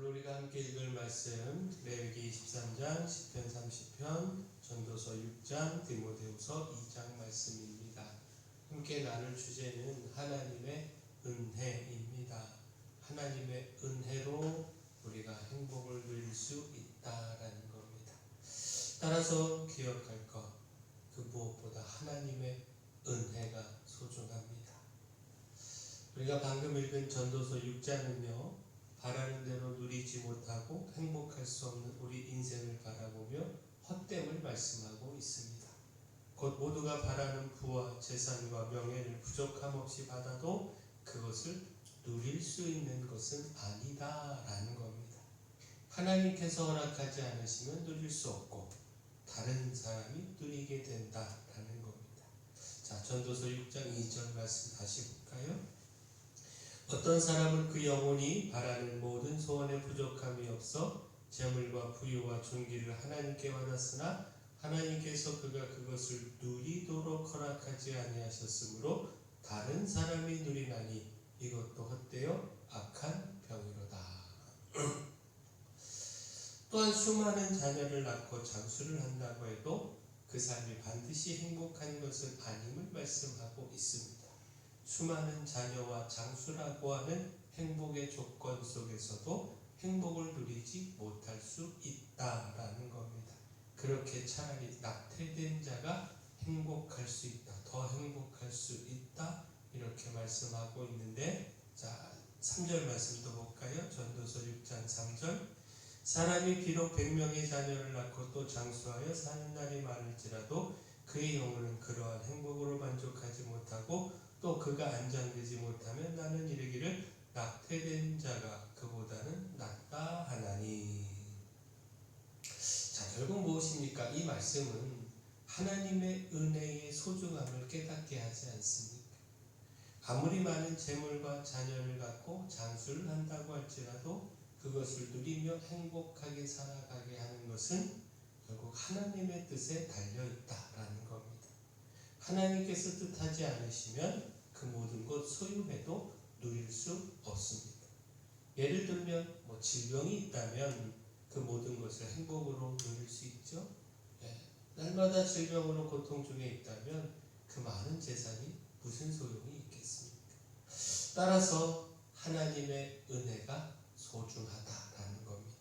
오늘 우리가 함께 읽을 말씀 레위기 23장, 시편 30편, 전도서 6장, 디모데후서 2장 말씀입니다. 함께 나눌 주제는 하나님의 은혜입니다. 하나님의 은혜로 우리가 행복을 누릴 수 있다라는 겁니다. 따라서 기억할 것, 그 무엇보다 하나님의 은혜가 소중합니다. 우리가 방금 읽은 전도서 6장은요, 바라는 대로 누리지 못하고 행복할 수 없는 우리 인생을 바라보며 헛됨을 말씀하고 있습니다. 곧 모두가 바라는 부와 재산과 명예를 부족함 없이 받아도 그것을 누릴 수 있는 것은 아니다라는 겁니다. 하나님께서 허락하지 않으시면 누릴 수 없고 다른 사람이 누리게 된다라는 겁니다. 자, 전도서 6장 2절 말씀 다시 볼까요? 어떤 사람은 그 영혼이 바라는 모든 소원에 부족함이 없어 재물과 부유와 존귀를 하나님께 받았으나 하나님께서 그가 그것을 누리도록 허락하지 아니하셨으므로 다른 사람이 누리나니 이것도 헛되어 악한 병이로다. 또한 수많은 자녀를 낳고 장수를 한다고 해도 그 삶이 반드시 행복한 것은 아님을 말씀하고 있습니다. 수많은 자녀와 장수라고 하는 행복의 조건 속에서도 행복을 누리지 못할 수 있다라는 겁니다. 그렇게 차라리 낙태된 자가 행복할 수 있다, 더 행복할 수 있다, 이렇게 말씀하고 있는데, 자, 3절 말씀도 볼까요? 전도서 6장 3절. 사람이 비록 100명의 자녀를 낳고 또 장수하여 사는 날이 많을지라도 그의 영혼은 그러한 행복으로 만족하지 못하고 또 그가 안장되지 못하면 나는 이르기를 낙태된 자가 그보다는 낫다 하나니. 자, 결국 무엇입니까? 이 말씀은 하나님의 은혜의 소중함을 깨닫게 하지 않습니까? 아무리 많은 재물과 자녀를 갖고 장수를 한다고 할지라도 그것을 누리며 행복하게 살아가게 하는 것은 결국 하나님의 뜻에 달려있다라는 겁니다. 하나님께서 뜻하지 않으시면 그 모든 것 소유해도 누릴 수 없습니다. 예를 들면 질병이 있다면 그 모든 것을 행복으로 누릴 수 있죠. 날마다 질병으로 고통 중에 있다면 그 많은 재산이 무슨 소용이 있겠습니까? 따라서 하나님의 은혜가 소중하다라는 겁니다.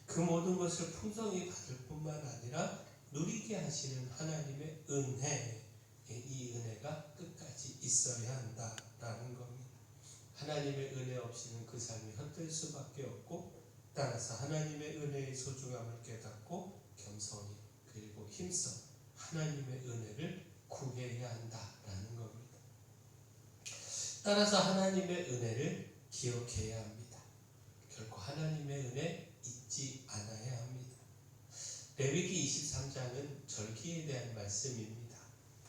그 모든 것을 풍성히 받을 뿐만 아니라 누리게 하시는 하나님의 은혜, 이 은혜가 끝까지 있어야 한다라는 겁니다. 하나님의 은혜 없이는 그 삶이 헛될 수밖에 없고, 따라서 하나님의 은혜의 소중함을 깨닫고 겸손히 그리고 힘써 하나님의 은혜를 구해야 한다라는 겁니다. 따라서 하나님의 은혜를 기억해야 합니다. 결코 하나님의 은혜 잊지 않아야 합니다. 레위기 23장은 절기에 대한 말씀입니다.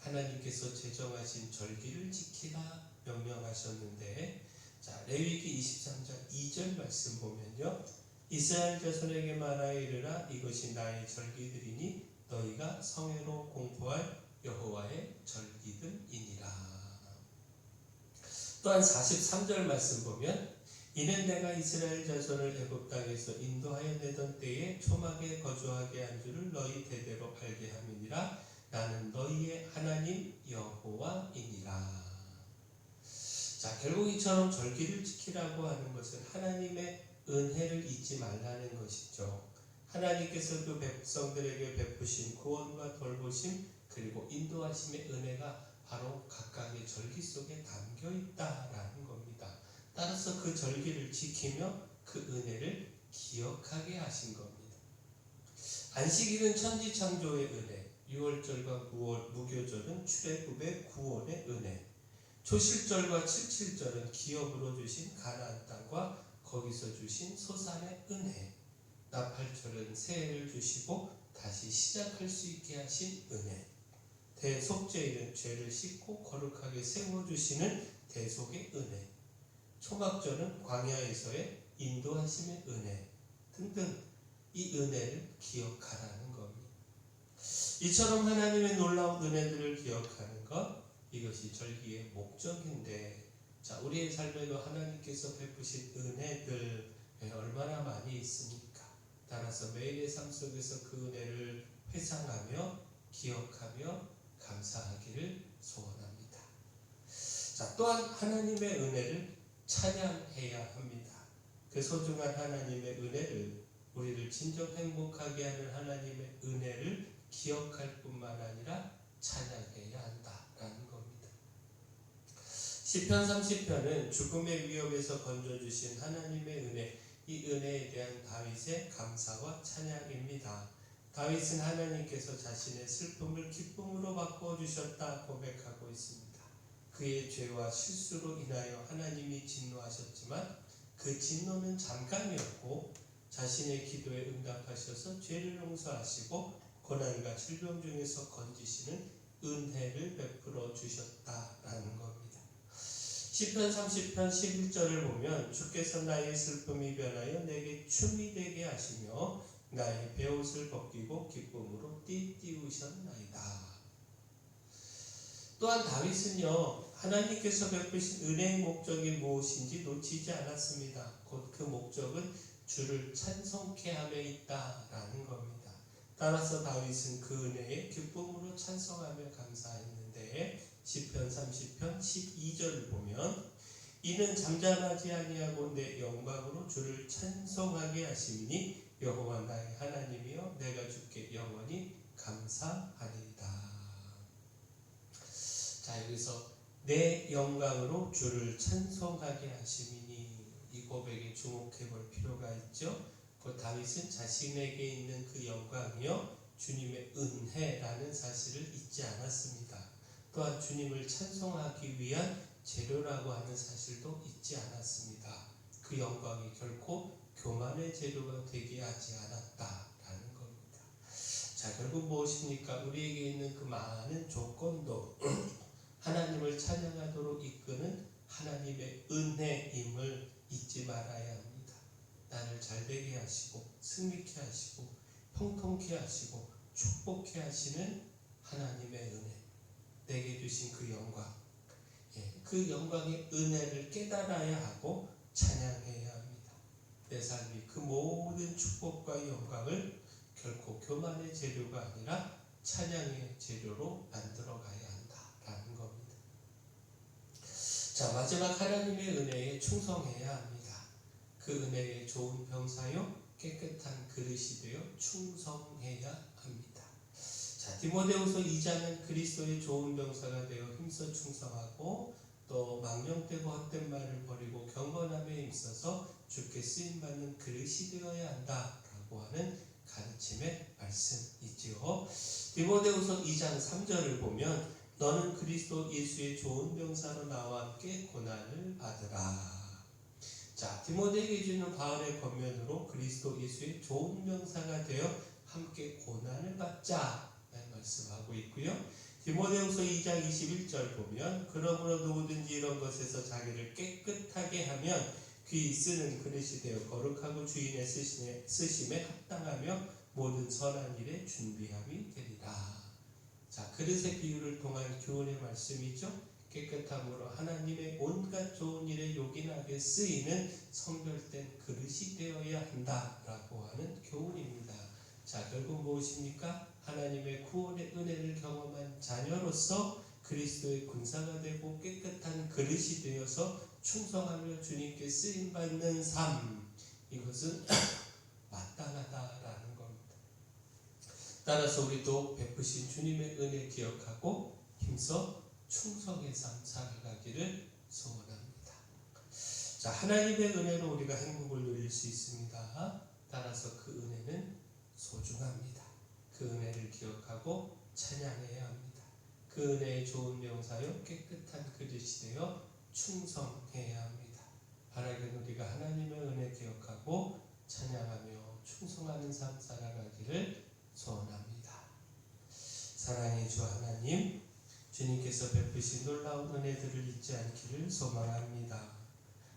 하나님께서 제정하신 절기를 지키라 명령하셨는데, 자, 레위기 23장 2절 말씀 보면요, 이스라엘 자손에게 말하여 이르라. 이것이 나의 절기들이니 너희가 성회로 공포할 여호와의 절기들이니라. 또한 43절 말씀 보면, 이는 내가 이스라엘 자손을 애굽 땅에서 인도하여 내던 때에 초막에 거주하게 한 줄을 너희 대대로 알게 함이니라. 나는 너희의 하나님 여호와이니라. 자, 결국 이처럼 절기를 지키라고 하는 것은 하나님의 은혜를 잊지 말라는 것이죠. 하나님께서 그 백성들에게 베푸신 구원과 돌보심 그리고 인도하심의 은혜가 바로 각각의 절기 속에 담겨 있다라는 겁니다. 따라서 그 절기를 지키며 그 은혜를 기억하게 하신 겁니다. 안식일은 천지창조의 은혜, 유월절과 무교절은 출애굽의 구원의 은혜, 초실절과 칠칠절은 기업으로 주신 가나안 땅과 거기서 주신 소산의 은혜, 나팔절은 새해를 주시고 다시 시작할 수 있게 하신 은혜, 대속죄일은 죄를 씻고 거룩하게 세워주시는 대속의 은혜, 초막절은 광야에서의 인도하심의 은혜 등등, 이 은혜를 기억하라는 겁니다. 이처럼 하나님의 놀라운 은혜들을 기억하는 것, 이것이 절기의 목적인데, 자, 우리의 삶에도 하나님께서 베푸신 은혜들, 얼마나 많이 있습니까? 따라서 매일의 삶 속에서 그 은혜를 회상하며 기억하며 감사하기를 소원합니다. 자, 또한 하나님의 은혜를 찬양해야 합니다. 그 소중한 하나님의 은혜를, 우리를 진정 행복하게 하는 하나님의 은혜를 기억할 뿐만 아니라 찬양해야 한다라는 겁니다. 시편 30편은 죽음의 위협에서 건져주신 하나님의 은혜, 이 은혜에 대한 다윗의 감사와 찬양입니다. 다윗은 하나님께서 자신의 슬픔을 기쁨으로 바꿔주셨다 고백하고 있습니다. 그의 죄와 실수로 인하여 하나님이 진노하셨지만 그 진노는 잠깐이었고 자신의 기도에 응답하셔서 죄를 용서하시고 고난과 질병 중에서 건지시는 은혜를 베풀어 주셨다라는 겁니다. 시편 30편 11절을 보면 주께서 나의 슬픔이 변하여 내게 춤이 되게 하시며 나의 베옷을 벗기고 기쁨으로 띠띠우셨나이다. 또한 다윗은요, 하나님께서 베푸신 은혜의 목적이 무엇인지 놓치지 않았습니다. 곧 그 목적은 주를 찬송케 함에 있다라는 겁니다. 따라서 다윗은 그 은혜에 기쁨으로 찬송하며 감사했는데 시편 30편 12절을 보면 이는 잠잠하지 아니하고 내 영광으로 주를 찬송하게 하시니 여호와 나의 하나님이여 내가 주께 영원히 감사하리이다. 자, 여기서 내 영광으로 주를 찬송하게 하시니 이 고백에 주목해 볼 필요가 있죠. 그 다윗은 자신에게 있는 그 영광이요 주님의 은혜라는 사실을 잊지 않았습니다. 또한 주님을 찬송하기 위한 재료라고 하는 사실도 잊지 않았습니다. 그 영광이 결코 교만의 재료가 되게 하지 않았다라는 겁니다. 자, 결국 무엇입니까? 우리에게 있는 그 많은 조건도 하나님을 찬양하도록 이끄는 하나님의 은혜임을 잊지 말아야 합니다. 나를 잘되게 하시고 승리케 하시고 형통케 하시고 축복케 하시는 하나님의 은혜, 내게 주신 그 영광, 그 영광의 은혜를 깨달아야 하고 찬양해야 합니다. 내 삶이 그 모든 축복과 영광을 결코 교만의 재료가 아니라 찬양의 재료로 만들어가야 한다라는 겁니다. 자, 마지막 하나님의 은혜에 충성해야 합니다. 그 은혜의 좋은 병사요 깨끗한 그릇이 되어 충성해야 합니다. 자, 디모데후서 2장은 그리스도의 좋은 병사가 되어 힘써 충성하고 또 망령되고 헛된 말을 버리고 경건함에 있어서 주께 쓰임받는 그릇이 되어야 한다라고 하는 가르침의 말씀이지요. 디모데후서 2장 3절을 보면 너는 그리스도 예수의 좋은 병사로 나와 함께 고난을 받으라. 자, 디모데에게 주는 바울의 권면으로 그리스도 예수의 좋은 병사가 되어 함께 고난을 받자 말씀하고 있고요. 디모데후서 2장 21절 보면 그러므로 누구든지 이런 것에서 자기를 깨끗하게 하면 귀 쓰는 그릇이 되어 거룩하고 주인의 쓰심에 합당하며 모든 선한 일에 준비함이 되리라. 자, 그릇의 비유를 통한 교훈의 말씀이죠. 깨끗함으로 하나님의 온갖 좋은 일에 요긴하게 쓰이는 성별된 그릇이 되어야 한다라고 하는 교훈입니다. 자, 결국 무엇입니까? 하나님의 구원의 은혜를 경험한 자녀로서 그리스도의 군사가 되고 깨끗한 그릇이 되어서 충성하며 주님께 쓰임받는 삶, 이것은 마땅하다라는 겁니다. 따라서 우리도 베푸신 주님의 은혜 기억하고 힘써 충성의 삶 살아가기를 소원합니다. 자, 하나님의 은혜로 우리가 행복을 누릴 수 있습니다. 따라서 그 은혜는 소중합니다. 그 은혜를 기억하고 찬양해야 합니다. 그 은혜의 좋은 명사요 깨끗한 그릇이 되어 충성해야 합니다. 바라기는 우리가 하나님의 은혜 기억하고 찬양하며 충성하는 삶 살아가기를 소원합니다. 사랑의 주 하나님, 주님께서 베푸신 놀라운 은혜들을 잊지 않기를 소망합니다.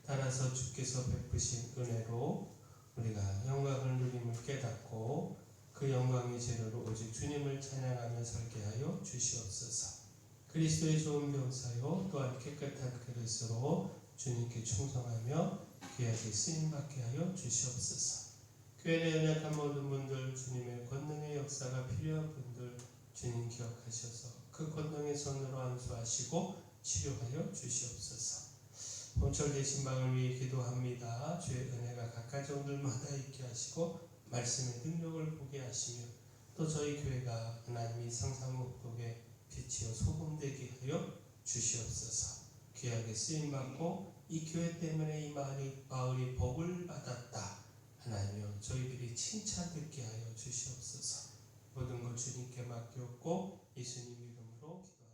따라서 주께서 베푸신 은혜로 우리가 영광을 누림을 깨닫고 그 영광의 재료로 오직 주님을 찬양하며 살게 하여 주시옵소서. 그리스도의 좋은 병사요 또한 깨끗한 그릇으로 주님께 충성하며 귀하게 쓰임받게 하여 주시옵소서. 교회 내 연약한 모든 분들, 주님의 권능의 역사가 필요한 분들 주님 기억하셔서 그 권능의 손으로 안수하시고 치료하여 주시옵소서. 본철 계신방을 위해 기도합니다. 주의 은혜가 각 가정들마다 있게 하시고 말씀의 능력을 보게 하시며 또 저희 교회가 하나님이 상상국독의 빛이요 소금되게 하여 주시옵소서. 귀하게 쓰임받고 이 교회 때문에 이 마을이 복을 받았다 하나님이여 저희들이 칭찬듣게 하여 주시옵소서. 모든 것 주님께 맡겼고 예수님 이름으로 기도합니다.